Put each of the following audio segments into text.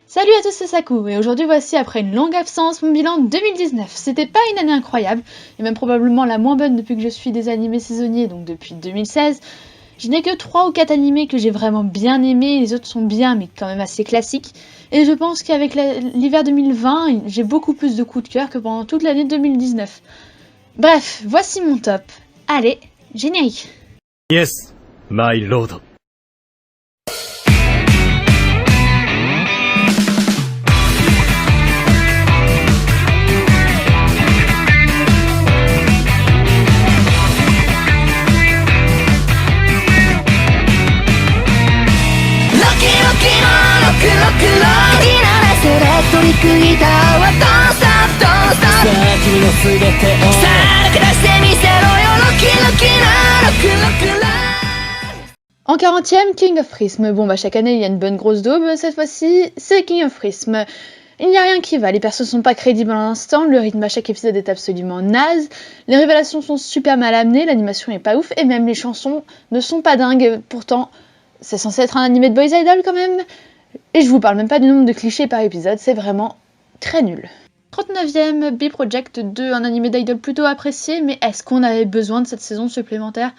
Salut à tous, c'est Saku, et aujourd'hui voici, après une longue absence, mon bilan 2019. C'était pas une année incroyable, et même probablement la moins bonne depuis que je suis des animés saisonniers, donc depuis 2016. Je n'ai que 3 ou 4 animés que j'ai vraiment bien aimés, les autres sont bien, mais quand même assez classiques. Et je pense qu'avec l'hiver 2020, j'ai beaucoup plus de coups de cœur que pendant toute l'année 2019. Bref, voici mon top. Allez, générique. Yes, my lord. トリックギターはドンストップドンストップさあ君の全てをさあ抜け出してみせろよロッキーロッキーなロックロックラ En 40e, King of Prism. Bon bah chaque année il y a une bonne grosse daube, cette fois-ci c'est King of Prism. Il n'y a rien qui va, les persos sont pas crédibles à l'instant, le rythme à chaque épisode est absolument naze, les révélations sont super mal amenées, l'animation est pas ouf, et même les chansons ne sont pas dingues. Pourtant, c'est censé être un animé de boys idol quand même. Et je vous parle même pas du nombre de clichés par épisode, c'est vraiment très nul. 39e, B-Project 2, un animé d'idol plutôt apprécié, mais est-ce qu'on avait besoin de cette saison supplémentaire ?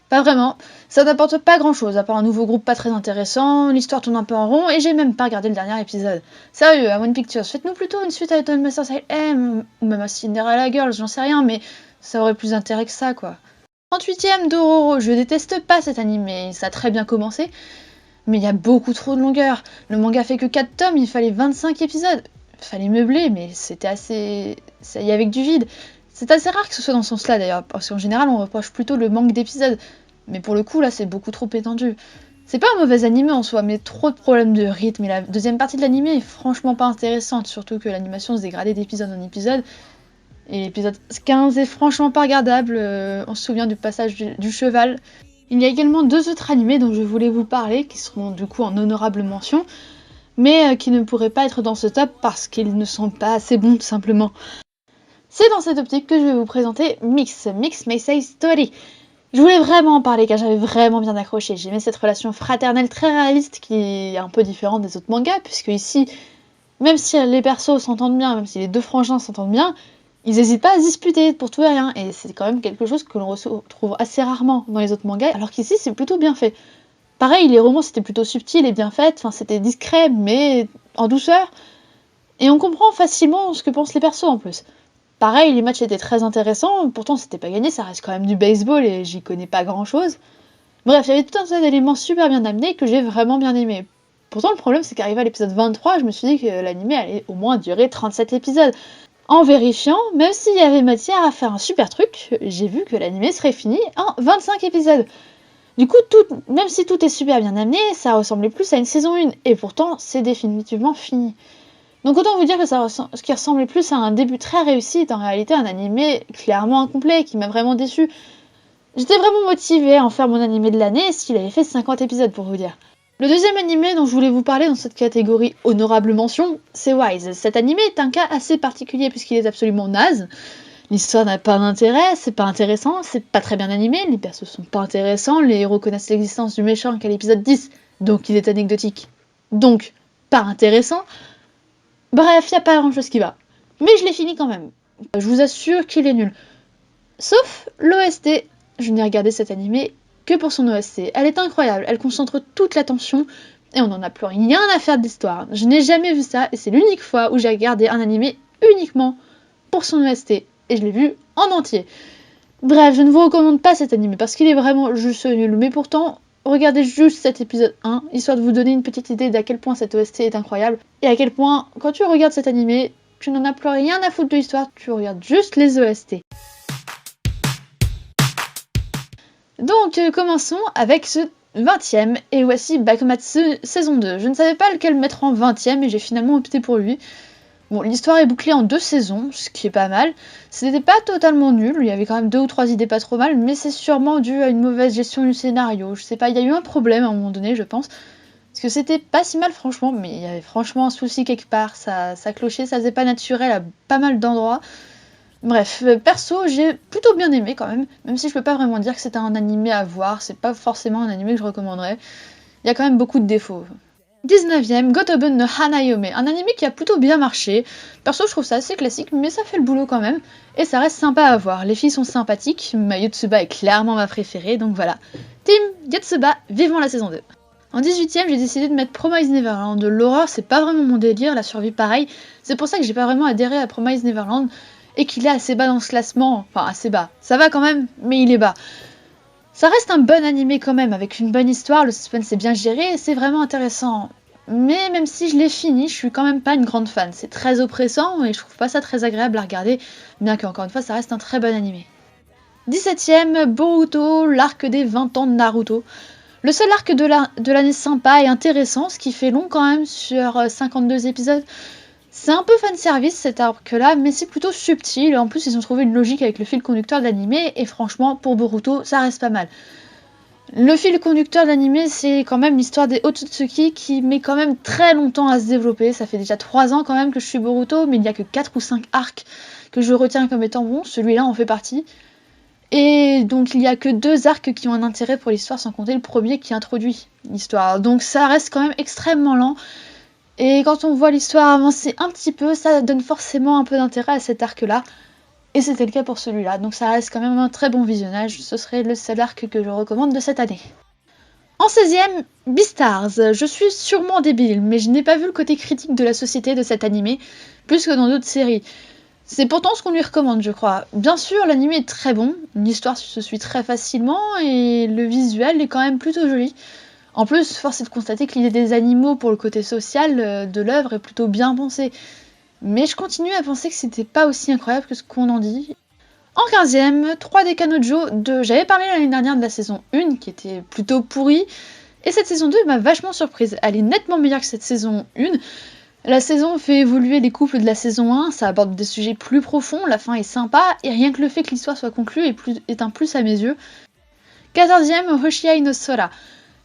Pas vraiment, ça n'apporte pas grand chose, à part un nouveau groupe pas très intéressant, l'histoire tourne un peu en rond, et j'ai même pas regardé le dernier épisode. Sérieux, à One Pictures, faites-nous plutôt une suite à Idol Master Style M, ou même à Cinderella Girls, j'en sais rien, mais ça aurait plus d'intérêt que ça, quoi. 38e, Dororo, je déteste pas cet animé, ça a très bien commencé, mais il y a beaucoup trop de longueur. Le manga fait que 4 tomes, il fallait 25 épisodes. Fallait meubler, mais c'était assez... ça y est avec du vide. C'est assez rare que ce soit dans ce sens-là d'ailleurs, parce qu'en général on reproche plutôt le manque d'épisodes. Mais pour le coup là c'est beaucoup trop étendu. C'est pas un mauvais animé en soi, mais trop de problèmes de rythme, et la deuxième partie de l'animé est franchement pas intéressante, surtout que l'animation se dégradait d'épisode en épisode. Et l'épisode 15 est franchement pas regardable, on se souvient du passage du cheval. Il y a également 2 autres animés dont je voulais vous parler, qui seront du coup en honorable mention, mais qui ne pourraient pas être dans ce top parce qu'ils ne sont pas assez bons tout simplement. C'est dans cette optique que je vais vous présenter Mix Meisei Story. Je voulais vraiment en parler car j'avais vraiment bien accroché. J'aimais cette relation fraternelle très réaliste qui est un peu différente des autres mangas, puisque ici, même si les persos s'entendent bien, même si les deux frangins s'entendent bien, ils n'hésitent pas à se disputer pour tout et rien, et c'est quand même quelque chose que l'on retrouve assez rarement dans les autres mangas, alors qu'ici c'est plutôt bien fait. Pareil, les romans c'était plutôt subtil et bien fait, enfin c'était discret mais en douceur, et on comprend facilement ce que pensent les persos en plus. Pareil, les matchs étaient très intéressants, pourtant c'était pas gagné, ça reste quand même du baseball et j'y connais pas grand chose. Bref, il y avait tout un tas d'éléments super bien amenés que j'ai vraiment bien aimé. Pourtant le problème c'est qu'arrivé à l'épisode 23, je me suis dit que l'animé allait au moins durer 37 épisodes. En vérifiant, même s'il y avait matière à faire un super truc, j'ai vu que l'animé serait fini en 25 épisodes. Du coup, même si tout est super bien amené, ça ressemblait plus à une saison 1, et pourtant, c'est définitivement fini. Donc autant vous dire que ce qui ressemblait plus à un début très réussi est en réalité un animé clairement incomplet, qui m'a vraiment déçu. J'étais vraiment motivée à en faire mon animé de l'année s'il avait fait 50 épisodes pour vous dire. Le deuxième animé dont je voulais vous parler dans cette catégorie honorable mention, c'est Wise. Cet animé est un cas assez particulier puisqu'il est absolument naze. L'histoire n'a pas d'intérêt, c'est pas intéressant, c'est pas très bien animé, les persos sont pas intéressants, les héros connaissent l'existence du méchant qu'à l'épisode 10, donc il est anecdotique. Donc, pas intéressant. Bref, y a pas grand chose qui va. Mais je l'ai fini quand même. Je vous assure qu'il est nul. Sauf l'OST. Je n'ai regardé cet animé que pour son OST. Elle est incroyable, elle concentre toute l'attention et on n'en a plus rien à faire de l'histoire. Je n'ai jamais vu ça et c'est l'unique fois où j'ai regardé un animé uniquement pour son OST. Et je l'ai vu en entier. Bref, je ne vous recommande pas cet animé parce qu'il est vraiment juste nul. Mais pourtant, regardez juste cet épisode 1, histoire de vous donner une petite idée d'à quel point cette OST est incroyable. Et à quel point, quand tu regardes cet animé, tu n'en as plus rien à foutre de l'histoire, tu regardes juste les OST. Donc commençons avec ce 20ème, et voici Bakumatsu saison 2. Je ne savais pas lequel mettre en 20ème et j'ai finalement opté pour lui. Bon, l'histoire est bouclée en 2 saisons, ce qui est pas mal. C'était pas totalement nul, il y avait quand même 2 ou 3 idées pas trop mal, mais c'est sûrement dû à une mauvaise gestion du scénario. Je sais pas, il y a eu un problème à un moment donné, je pense. Parce que c'était pas si mal franchement, mais il y avait franchement un souci quelque part, ça clochait, ça faisait pas naturel à pas mal d'endroits. Bref, perso, j'ai plutôt bien aimé quand même si je peux pas vraiment dire que c'était un animé à voir, c'est pas forcément un animé que je recommanderais. Il y a quand même beaucoup de défauts. 19ème, Gotoben no Hanayome, un anime qui a plutôt bien marché. Perso, je trouve ça assez classique, mais ça fait le boulot quand même, et ça reste sympa à voir. Les filles sont sympathiques, ma Yotsuba est clairement ma préférée, donc voilà. Team Yotsuba, vivons la saison 2. En 18ème, j'ai décidé de mettre Promise Neverland. L'horreur, c'est pas vraiment mon délire, la survie pareil. C'est pour ça que j'ai pas vraiment adhéré à Promise Neverland, et qu'il est assez bas dans ce classement. Enfin, assez bas. Ça va quand même, mais il est bas. Ça reste un bon animé quand même, avec une bonne histoire, le suspense est bien géré et c'est vraiment intéressant. Mais même si je l'ai fini, je suis quand même pas une grande fan. C'est très oppressant et je trouve pas ça très agréable à regarder, bien qu'encore une fois ça reste un très bon animé. 17ème, Boruto, l'arc des 20 ans de Naruto. Le seul arc de l'année sympa et intéressant, ce qui fait long quand même sur 52 épisodes. C'est un peu fanservice cet arc-là, mais c'est plutôt subtil. En plus, ils ont trouvé une logique avec le fil conducteur de l'animé, et franchement, pour Boruto, ça reste pas mal. Le fil conducteur de l'animé, c'est quand même l'histoire des Otsutsuki qui met quand même très longtemps à se développer. Ça fait déjà 3 ans quand même que je suis Boruto, mais il n'y a que 4 ou 5 arcs que je retiens comme étant bons. Celui-là en fait partie. Et donc il n'y a que 2 arcs qui ont un intérêt pour l'histoire, sans compter le premier qui introduit l'histoire. Donc ça reste quand même extrêmement lent. Et quand on voit l'histoire avancer un petit peu, ça donne forcément un peu d'intérêt à cet arc-là. Et c'était le cas pour celui-là, donc ça reste quand même un très bon visionnage. Ce serait le seul arc que je recommande de cette année. En 16ème, Beastars. Je suis sûrement débile, mais je n'ai pas vu le côté critique de la société de cet animé, plus que dans d'autres séries. C'est pourtant ce qu'on lui recommande, je crois. Bien sûr, l'anime est très bon, l'histoire se suit très facilement, et le visuel est quand même plutôt joli. En plus, force est de constater que l'idée des animaux pour le côté social de l'œuvre est plutôt bien pensée. Mais je continue à penser que c'était pas aussi incroyable que ce qu'on en dit. En 15ème, 3D Kanojo 2. J'avais parlé l'année dernière de la saison 1 qui était plutôt pourrie. Et cette saison 2 m'a vachement surprise. Elle est nettement meilleure que cette saison 1. La saison fait évoluer les couples de la saison 1, ça aborde des sujets plus profonds, la fin est sympa, et rien que le fait que l'histoire soit conclue est un plus à mes yeux. 14ème, Hoshiai no Sora.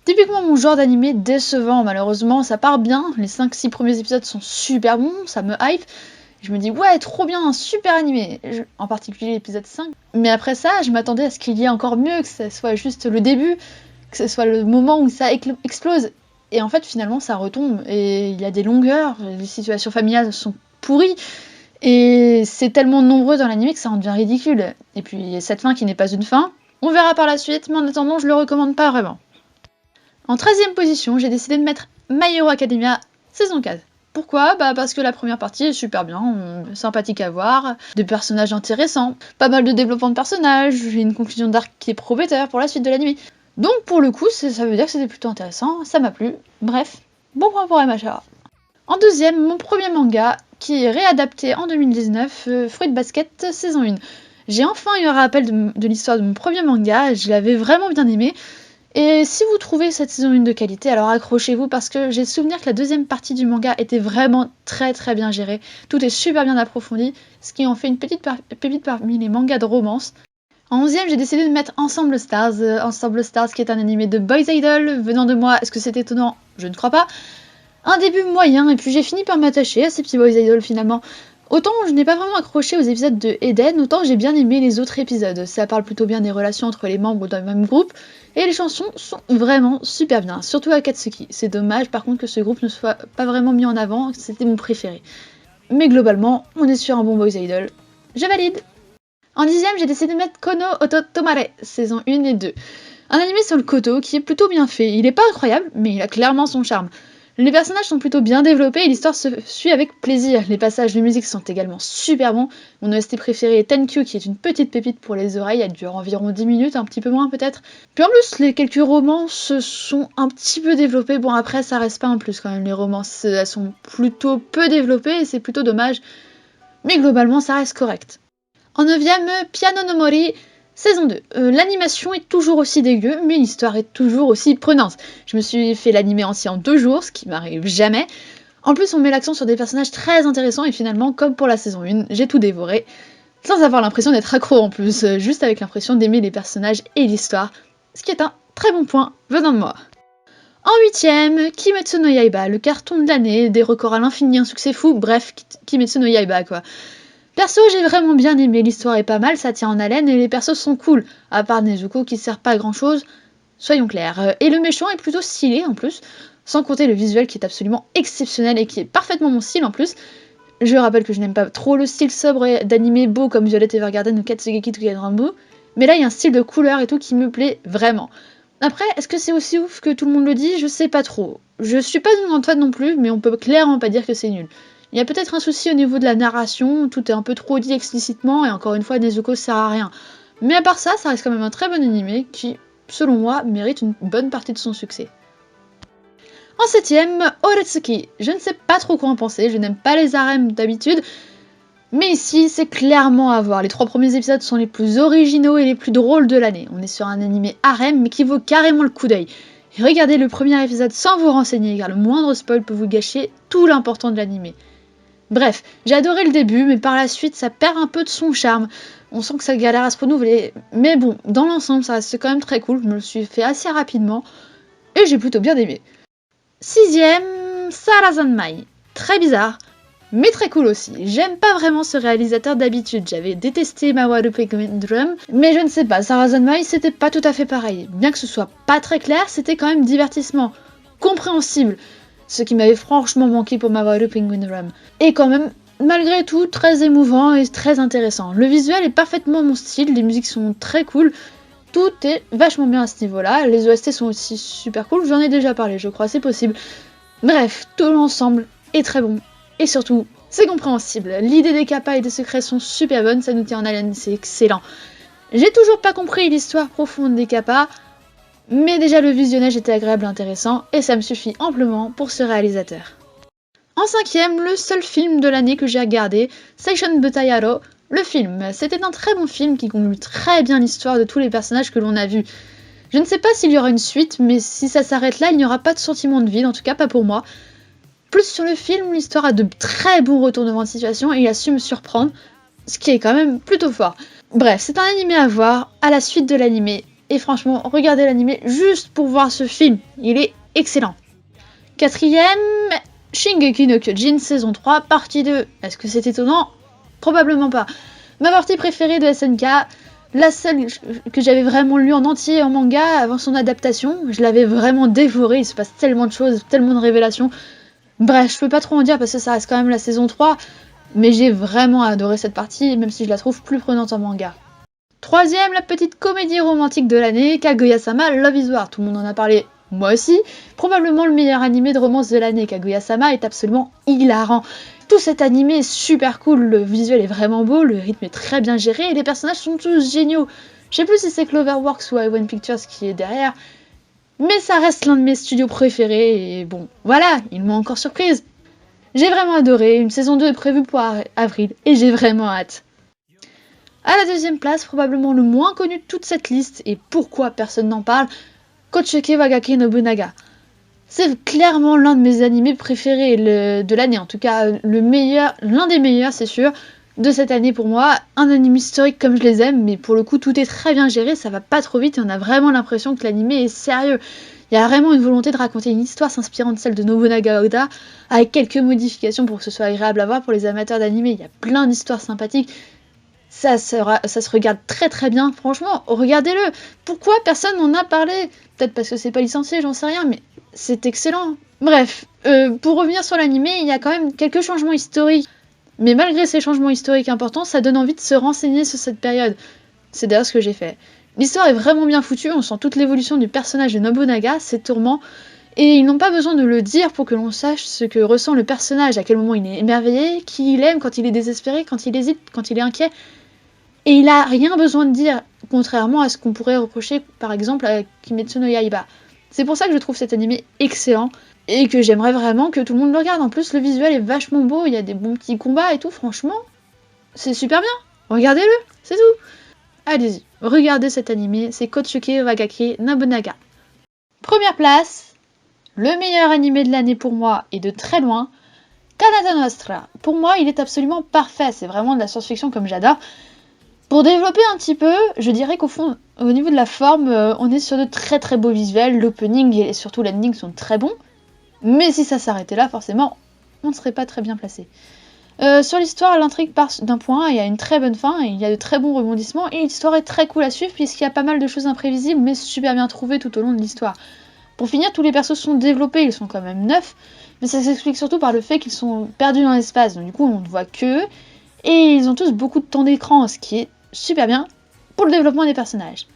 Typiquement mon genre d'animé décevant, malheureusement, ça part bien, les 5-6 premiers épisodes sont super bons, ça me hype, je me dis ouais trop bien, un super animé, en particulier l'épisode 5. Mais après ça, je m'attendais à ce qu'il y ait encore mieux, que ce soit juste le début, que ce soit le moment où ça explose. Et en fait finalement ça retombe, et il y a des longueurs, les situations familiales sont pourries, et c'est tellement nombreux dans l'animé que ça en devient ridicule. Et puis cette fin qui n'est pas une fin, on verra par la suite, mais en attendant je le recommande pas vraiment. En 13ème position, j'ai décidé de mettre My Hero Academia saison 4. Pourquoi ? Parce que la première partie est super bien, sympathique à voir, des personnages intéressants, pas mal de développement de personnages, une conclusion d'arc qui est prometteur pour la suite de l'anime. Donc pour le coup, ça veut dire que c'était plutôt intéressant, ça m'a plu. Bref, bon point pour MHA. En deuxième, mon premier manga, qui est réadapté en 2019, Fruit Basket saison 1. J'ai enfin eu un rappel de l'histoire de mon premier manga, je l'avais vraiment bien aimé. Et si vous trouvez cette saison 1 de qualité, alors accrochez-vous parce que j'ai souvenir que la deuxième partie du manga était vraiment très très bien gérée. Tout est super bien approfondi, ce qui en fait une petite pépite parmi les mangas de romance. En 11ème, j'ai décidé de mettre Ensemble Stars. Ensemble Stars qui est un animé de Boys Idol. Venant de moi, est-ce que c'est étonnant ? Je ne crois pas. Un début moyen et puis j'ai fini par m'attacher à ces petits Boys Idol finalement. Autant je n'ai pas vraiment accroché aux épisodes de Eden, autant j'ai bien aimé les autres épisodes. Ça parle plutôt bien des relations entre les membres d'un même groupe, et les chansons sont vraiment super bien, surtout Akatsuki. C'est dommage par contre que ce groupe ne soit pas vraiment mis en avant, c'était mon préféré. Mais globalement, on est sur un bon Boys Idol. Je valide. En 10ème, j'ai décidé de mettre Kono Oto Tomare, saison 1 et 2. Un animé sur le koto qui est plutôt bien fait. Il est pas incroyable, mais il a clairement son charme. Les personnages sont plutôt bien développés et l'histoire se suit avec plaisir. Les passages de musique sont également super bons. Mon OST préféré est Tenkyu qui est une petite pépite pour les oreilles, elle dure environ 10 minutes, un petit peu moins peut-être. Puis en plus, les quelques romances sont un petit peu développées. Bon après, ça reste pas un plus quand même, les romances, elles sont plutôt peu développées et c'est plutôt dommage. Mais globalement, ça reste correct. En 9ème, Piano no Mori, saison 2. L'animation est toujours aussi dégueu, mais l'histoire est toujours aussi prenante. Je me suis fait l'animé entier en 2 jours, ce qui m'arrive jamais. En plus, on met l'accent sur des personnages très intéressants et finalement, comme pour la saison 1, j'ai tout dévoré. Sans avoir l'impression d'être accro en plus, juste avec l'impression d'aimer les personnages et l'histoire, ce qui est un très bon point venant de moi. En 8ème, Kimetsu no Yaiba, le carton de l'année, des records à l'infini, un succès fou, bref, Kimetsu no Yaiba quoi. Perso, j'ai vraiment bien aimé, l'histoire est pas mal, ça tient en haleine et les persos sont cool, à part Nezuko qui sert pas à grand chose, soyons clairs. Et le méchant est plutôt stylé en plus, Sans compter le visuel qui est absolument exceptionnel et qui est parfaitement mon style en plus. Je rappelle que je n'aime pas trop le style sobre d'animé beau comme Violet Evergarden ou Katsugeki Touken Ranbu, mais là il y a un style de couleur et tout qui me plaît vraiment. Après, est-ce que c'est aussi ouf que tout le monde le dit? Je sais pas trop. Je suis pas une grande fan non plus, mais on peut clairement pas dire que c'est nul. Il y a peut-être un souci au niveau de la narration, tout est un peu trop dit explicitement, et encore une fois, Nezuko sert à rien. Mais à part ça, ça reste quand même un très bon animé qui, selon moi, mérite une bonne partie de son succès. En 7ème, Oretsuki. Je ne sais pas trop quoi en penser, je n'aime pas les harems d'habitude, mais ici, c'est clairement à voir. Les 3 premiers épisodes sont les plus originaux et les plus drôles de l'année. On est sur un animé harem, mais qui vaut carrément le coup d'œil. Regardez le premier épisode sans vous renseigner, car le moindre spoil peut vous gâcher tout l'important de l'animé. Bref, j'ai adoré le début, mais par la suite, ça perd un peu de son charme. On sent que ça galère à se renouveler, mais bon, dans l'ensemble, ça reste quand même très cool. Je me le suis fait assez rapidement, et j'ai plutôt bien aimé. 6ème, Sarazanmai. Très bizarre, mais très cool aussi. J'aime pas vraiment ce réalisateur d'habitude. J'avais détesté Mawaru Penguin Drum, mais je ne sais pas, Sarazanmai c'était pas tout à fait pareil. Bien que ce soit pas très clair, c'était quand même divertissement, compréhensible. Ce qui m'avait franchement manqué pour Mawaru Penguin Drum. Et quand même, malgré tout, très émouvant et très intéressant. Le visuel est parfaitement mon style, les musiques sont très cool. Tout est vachement bien à ce niveau-là, les OST sont aussi super cool, j'en ai déjà parlé, je crois, c'est possible. Bref, tout l'ensemble est très bon, et surtout, c'est compréhensible. L'idée des kappas et des secrets sont super bonnes, ça nous tient en haleine, c'est excellent. J'ai toujours pas compris l'histoire profonde des kappas, mais déjà le visionnage était agréable et intéressant, et ça me suffit amplement pour ce réalisateur. En 5ème, le seul film de l'année que j'ai regardé, Seishun Butayaro. Le film, c'était un très bon film qui conclut très bien l'histoire de tous les personnages que l'on a vus. Je ne sais pas s'il y aura une suite, mais si ça s'arrête là, il n'y aura pas de sentiment de vide, en tout cas pas pour moi. Plus sur le film, l'histoire a de très bons retournements de situation et il a su me surprendre, ce qui est quand même plutôt fort. Bref, c'est un animé à voir, à la suite de l'animé, et franchement, regardez l'animé juste pour voir ce film, il est excellent. 4ème, Shingeki no Kyojin saison 3, partie 2. Est-ce que c'est étonnant? Probablement pas. Ma partie préférée de SNK, la seule que j'avais vraiment lue en entier en manga avant son adaptation, je l'avais vraiment dévorée, il se passe tellement de choses, tellement de révélations. Bref, je peux pas trop en dire parce que ça reste quand même la saison 3, mais j'ai vraiment adoré cette partie, même si je la trouve plus prenante en manga. 3ème, la petite comédie romantique de l'année, Kaguya-sama Love is War. Tout le monde en a parlé, moi aussi. Probablement le meilleur animé de romance de l'année, Kaguya-sama est absolument hilarant. Tout cet animé est super cool, le visuel est vraiment beau, le rythme est très bien géré et les personnages sont tous géniaux. Je sais plus si c'est Cloverworks ou A1 Pictures qui est derrière, mais ça reste l'un de mes studios préférés et bon, voilà, ils m'ont encore surprise. J'ai vraiment adoré, une saison 2 est prévue pour avril et j'ai vraiment hâte. À la 2ème place, probablement le moins connu de toute cette liste et pourquoi personne n'en parle, Kochoke Wagaki Nobunaga. C'est clairement l'un de mes animés préférés de l'année, en tout cas l'un des meilleurs c'est sûr, de cette année pour moi. Un anime historique comme je les aime, mais pour le coup tout est très bien géré, ça va pas trop vite et on a vraiment l'impression que l'animé est sérieux. Il y a vraiment une volonté de raconter une histoire s'inspirant de celle de Nobunaga Oda, avec quelques modifications pour que ce soit agréable à voir pour les amateurs d'animé. Il y a plein d'histoires sympathiques. Ça se regarde très très bien, franchement, regardez-le. Pourquoi personne n'en a parlé? Peut-être parce que c'est pas licencié, j'en sais rien, mais c'est excellent. Bref, pour revenir sur l'animé, il y a quand même quelques changements historiques. Mais malgré ces changements historiques importants, ça donne envie de se renseigner sur cette période. C'est d'ailleurs ce que j'ai fait. L'histoire est vraiment bien foutue, on sent toute l'évolution du personnage de Nobunaga, ses tourments, et ils n'ont pas besoin de le dire pour que l'on sache ce que ressent le personnage, à quel moment il est émerveillé, qui il aime, quand il est désespéré, quand il hésite, quand il est inquiet. Et il a rien besoin de dire, contrairement à ce qu'on pourrait reprocher par exemple à Kimetsu no Yaiba. C'est pour ça que je trouve cet animé excellent et que j'aimerais vraiment que tout le monde le regarde. En plus, le visuel est vachement beau, il y a des bons petits combats et tout, franchement, c'est super bien. Regardez-le, c'est tout. Allez-y, regardez cet animé, c'est Kochoke Wagaki Nobunaga. Première place, le meilleur animé de l'année pour moi et de très loin, Kanata Nostra. Pour moi, il est absolument parfait, c'est vraiment de la science-fiction comme j'adore. Pour développer un petit peu, je dirais qu'au fond, au niveau de la forme, on est sur de très très beaux visuels, l'opening et surtout l'ending sont très bons, mais si ça s'arrêtait là, forcément, on ne serait pas très bien placé. Sur l'histoire, l'intrigue part d'un point, il y a une très bonne fin, et il y a de très bons rebondissements, et l'histoire est très cool à suivre puisqu'il y a pas mal de choses imprévisibles, mais super bien trouvées tout au long de l'histoire. Pour finir, tous les persos sont développés, ils sont quand même 9, mais ça s'explique surtout par le fait qu'ils sont perdus dans l'espace, donc du coup on ne voit qu'eux, et ils ont tous beaucoup de temps d'écran, ce qui est super bien pour le développement des personnages.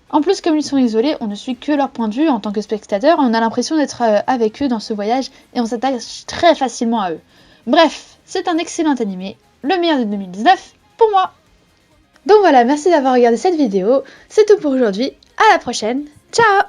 En plus, comme ils sont isolés, on ne suit que leur point de vue en tant que spectateur, on a l'impression d'être avec eux dans ce voyage, et on s'attache très facilement à eux. Bref, c'est un excellent animé, le meilleur de 2019 pour moi. Donc voilà, merci d'avoir regardé cette vidéo, c'est tout pour aujourd'hui, à la prochaine, ciao!